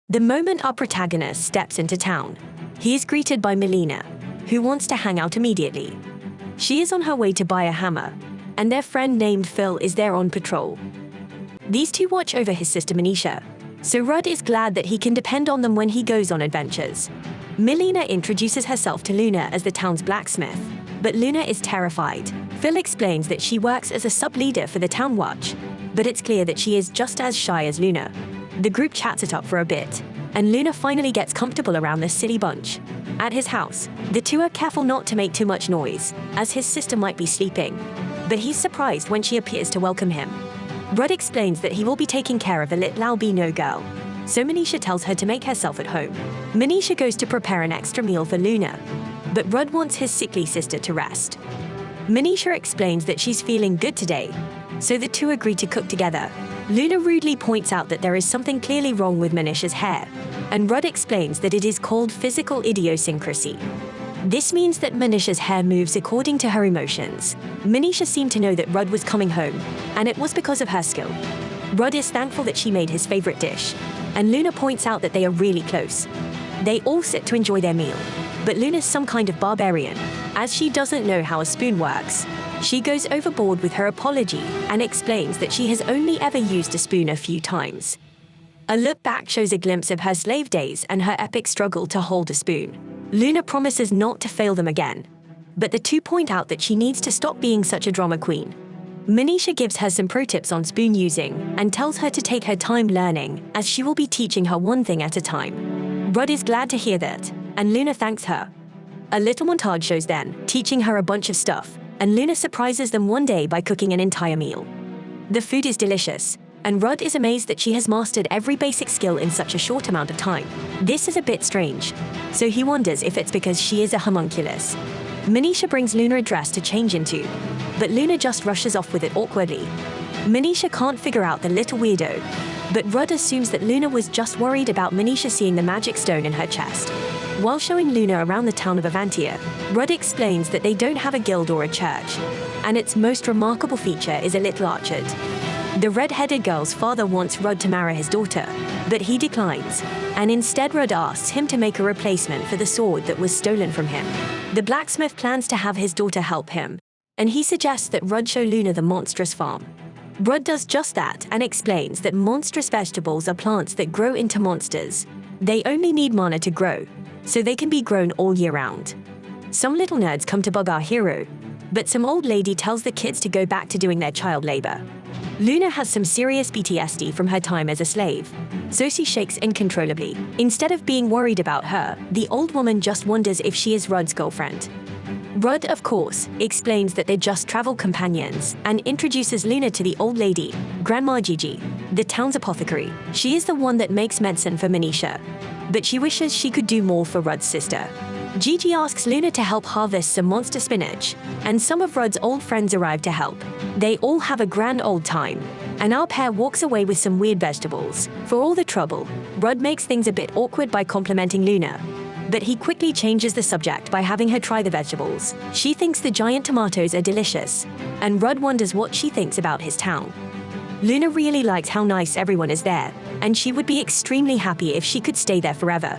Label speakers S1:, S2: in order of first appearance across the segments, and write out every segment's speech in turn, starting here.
S1: The moment our protagonist steps into town, he is greeted by Melina, who wants to hang out immediately. She is on her way to buy a hammer, and their friend named Phil is there on patrol. These two watch over his sister Manisha, so Rudd is glad that he can depend on them when he goes on adventures. Melina introduces herself to Luna as the town's blacksmith, but Luna is terrified. Phil explains that she works as a sub-leader for the town watch, but it's clear that she is just as shy as Luna. The group chats it up for a bit, and Luna finally gets comfortable around this silly bunch. At his house, the two are careful not to make too much noise, as his sister might be sleeping, but he's surprised when she appears to welcome him. Rudd explains that he will be taking care of the little albino girl, so Manisha tells her to make herself at home. Manisha goes to prepare an extra meal for Luna, but Rudd wants his sickly sister to rest. Manisha explains that she's feeling good today, so the two agree to cook together. Luna rudely points out that there is something clearly wrong with Manisha's hair, and Rudd explains that it is called physical idiosyncrasy. This means that Manisha's hair moves according to her emotions. Manisha seemed to know that Rudd was coming home, and it was because of her skill. Rudd is thankful that she made his favorite dish, and Luna points out that they are really close. They all sit to enjoy their meal, but Luna's some kind of barbarian, as she doesn't know how a spoon works. She goes overboard with her apology and explains that she has only ever used a spoon a few times. A look back shows a glimpse of her slave days and her epic struggle to hold a spoon. Luna promises not to fail them again, but the two point out that she needs to stop being such a drama queen. Manisha gives her some pro tips on spoon using and tells her to take her time learning, as she will be teaching her one thing at a time. Rudd is glad to hear that, and Luna thanks her. A little montage shows them teaching her a bunch of stuff, and Luna surprises them one day by cooking an entire meal. The food is delicious, and Rudd is amazed that she has mastered every basic skill in such a short amount of time. This is a bit strange, so he wonders if it's because she is a homunculus. Manisha brings Luna a dress to change into, but Luna just rushes off with it awkwardly. Manisha can't figure out the little weirdo, but Rudd assumes that Luna was just worried about Manisha seeing the magic stone in her chest. While showing Luna around the town of Avantia, Rudd explains that they don't have a guild or a church, and its most remarkable feature is a little orchard. The red-headed girl's father wants Rudd to marry his daughter, but he declines, and instead Rudd asks him to make a replacement for the sword that was stolen from him. The blacksmith plans to have his daughter help him, and he suggests that Rudd show Luna the monstrous farm. Rudd does just that and explains that monstrous vegetables are plants that grow into monsters. They only need mana to grow, so they can be grown all year round. Some little nerds come to bug our hero, but some old lady tells the kids to go back to doing their child labor. Luna has some serious PTSD from her time as a slave, so she shakes uncontrollably. Instead of being worried about her, the old woman just wonders if she is Rudd's girlfriend. Rudd, of course, explains that they're just travel companions and introduces Luna to the old lady, Grandma Gigi, the town's apothecary. She is the one that makes medicine for Manisha, but she wishes she could do more for Rudd's sister. Gigi asks Luna to help harvest some monster spinach, and some of Rudd's old friends arrive to help. They all have a grand old time, and our pair walks away with some weird vegetables. For all the trouble, Rudd makes things a bit awkward by complimenting Luna, but he quickly changes the subject by having her try the vegetables. She thinks the giant tomatoes are delicious, and Rudd wonders what she thinks about his town. Luna really likes how nice everyone is there, and she would be extremely happy if she could stay there forever.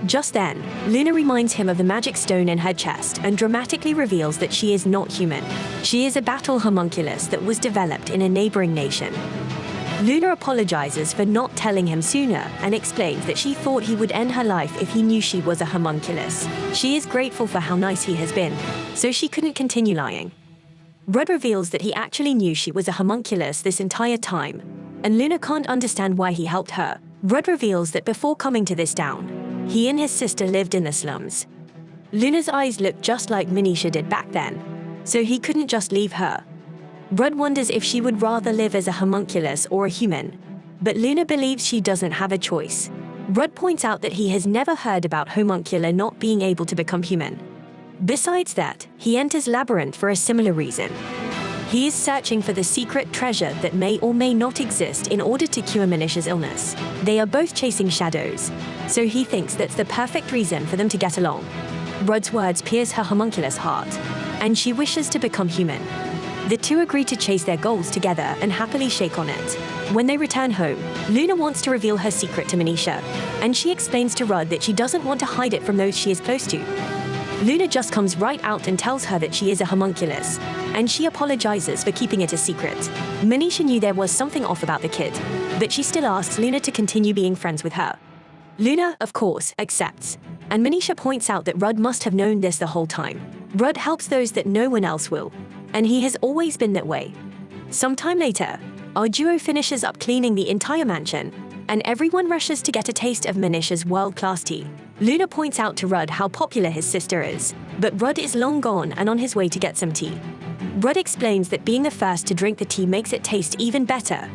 S1: Just then, Luna reminds him of the magic stone in her chest and dramatically reveals that she is not human. She is a battle homunculus that was developed in a neighboring nation. Luna apologizes for not telling him sooner and explains that she thought he would end her life if he knew she was a homunculus. She is grateful for how nice he has been, so she couldn't continue lying. Rudd reveals that he actually knew she was a homunculus this entire time, and Luna can't understand why he helped her. Rudd reveals that before coming to this town, he and his sister lived in the slums. Luna's eyes look just like Manisha did back then, so he couldn't just leave her. Rudd wonders if she would rather live as a homunculus or a human, but Luna believes she doesn't have a choice. Rudd points out that he has never heard about homuncula not being able to become human. Besides that, he enters Labyrinth for a similar reason. He is searching for the secret treasure that may or may not exist in order to cure Manisha's illness. They are both chasing shadows, so he thinks that's the perfect reason for them to get along. Rudd's words pierce her homunculus heart, and she wishes to become human. The two agree to chase their goals together and happily shake on it. When they return home, Luna wants to reveal her secret to Manisha, and she explains to Rudd that she doesn't want to hide it from those she is close to. Luna just comes right out and tells her that she is a homunculus, and she apologizes for keeping it a secret. Manisha knew there was something off about the kid, but she still asks Luna to continue being friends with her. Luna, of course, accepts, and Manisha points out that Rudd must have known this the whole time. Rudd helps those that no one else will, and he has always been that way. Sometime later, our duo finishes up cleaning the entire mansion, and everyone rushes to get a taste of Manisha's world-class tea. Luna points out to Rudd how popular his sister is, but Rudd is long gone and on his way to get some tea. Rudd explains that being the first to drink the tea makes it taste even better,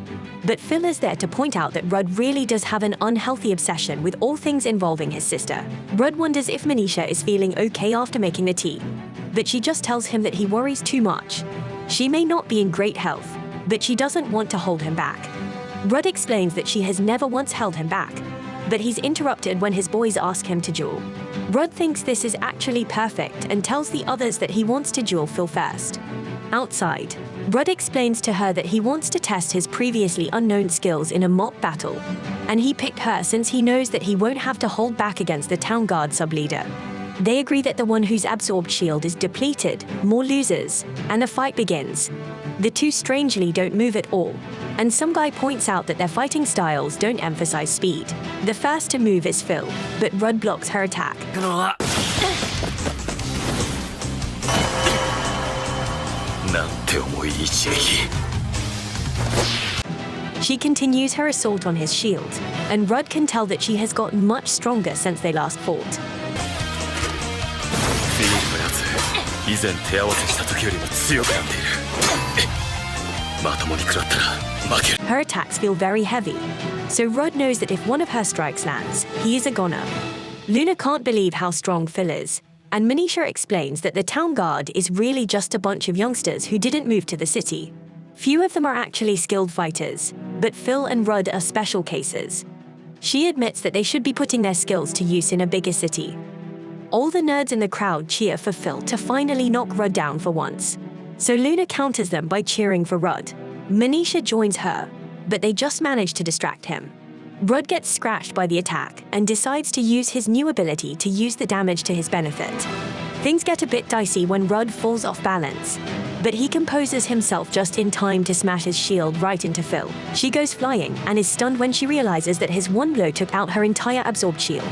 S1: but Phil is there to point out that Rudd really does have an unhealthy obsession with all things involving his sister. Rudd wonders if Manisha is feeling okay after making the tea, but she just tells him that he worries too much. She may not be in great health, but she doesn't want to hold him back. Rudd explains that she has never once held him back, but he's interrupted when his boys ask him to duel. Rudd thinks this is actually perfect and tells the others that he wants to duel Phil first. Outside, Rudd explains to her that he wants to test his previously unknown skills in a mock battle, and he picked her since he knows that he won't have to hold back against the town guard sub-leader. They agree that the one whose absorbed shield is depleted more loses, and the fight begins. The two strangely don't move at all, and some guy points out that their fighting styles don't emphasize speed. The first to move is Phil, but Rudd blocks her attack. She continues her assault on his shield, and Rudd can tell that she has gotten much stronger since they last fought. Her attacks feel very heavy, so Rudd knows that if one of her strikes lands, he is a goner. Luna can't believe how strong Phil is, and Manisha explains that the town guard is really just a bunch of youngsters who didn't move to the city. Few of them are actually skilled fighters, but Phil and Rudd are special cases. She admits that they should be putting their skills to use in a bigger city. All the nerds in the crowd cheer for Phil to finally knock Rudd down for once, so Luna counters them by cheering for Rudd. Manisha joins her, but they just manage to distract him. Rudd gets scratched by the attack and decides to use his new ability to use the damage to his benefit. Things get a bit dicey when Rudd falls off balance, but he composes himself just in time to smash his shield right into Phil. She goes flying and is stunned when she realizes that his one blow took out her entire absorbed shield.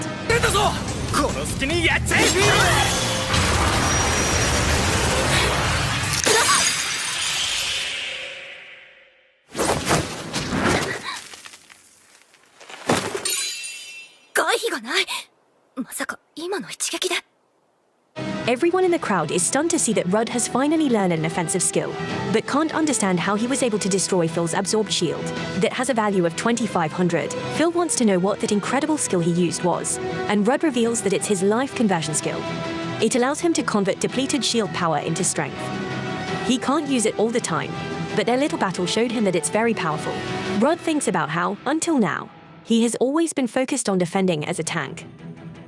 S1: Everyone in the crowd is stunned to see that Rudd has finally learned an offensive skill, but can't understand how he was able to destroy Phil's absorbed shield that has a value of 2,500. Phil wants to know what that incredible skill he used was, and Rudd reveals that it's his life conversion skill. It allows him to convert depleted shield power into strength. He can't use it all the time, but their little battle showed him that it's very powerful. Rudd thinks about how, until now, he has always been focused on defending as a tank.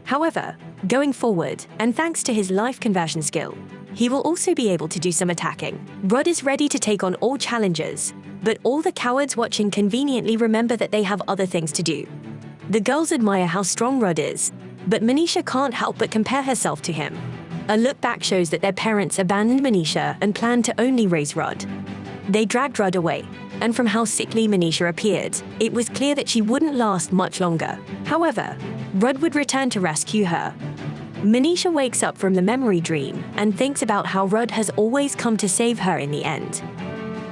S1: However, going forward, and thanks to his life conversion skill, he will also be able to do some attacking. Rudd is ready to take on all challenges, but all the cowards watching conveniently remember that they have other things to do. The girls admire how strong Rudd is, but Manisha can't help but compare herself to him. A look back shows that their parents abandoned Manisha and planned to only raise Rudd. They dragged Rudd away, and from how sickly Manisha appeared, it was clear that she wouldn't last much longer. However, Rudd would return to rescue her. Manisha wakes up from the memory dream and thinks about how Rudd has always come to save her in the end.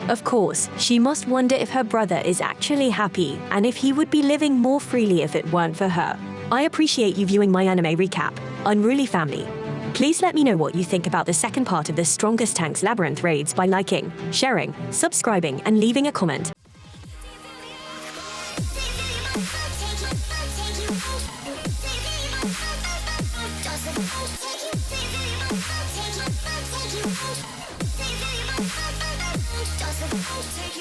S1: Of course, she must wonder if her brother is actually happy and if he would be living more freely if it weren't for her. I appreciate you viewing my anime recap, Unruly Family. Please let me know what you think about the second part of the Strongest Tanks Labyrinth raids by liking, sharing, subscribing, and leaving a comment.
S2: Take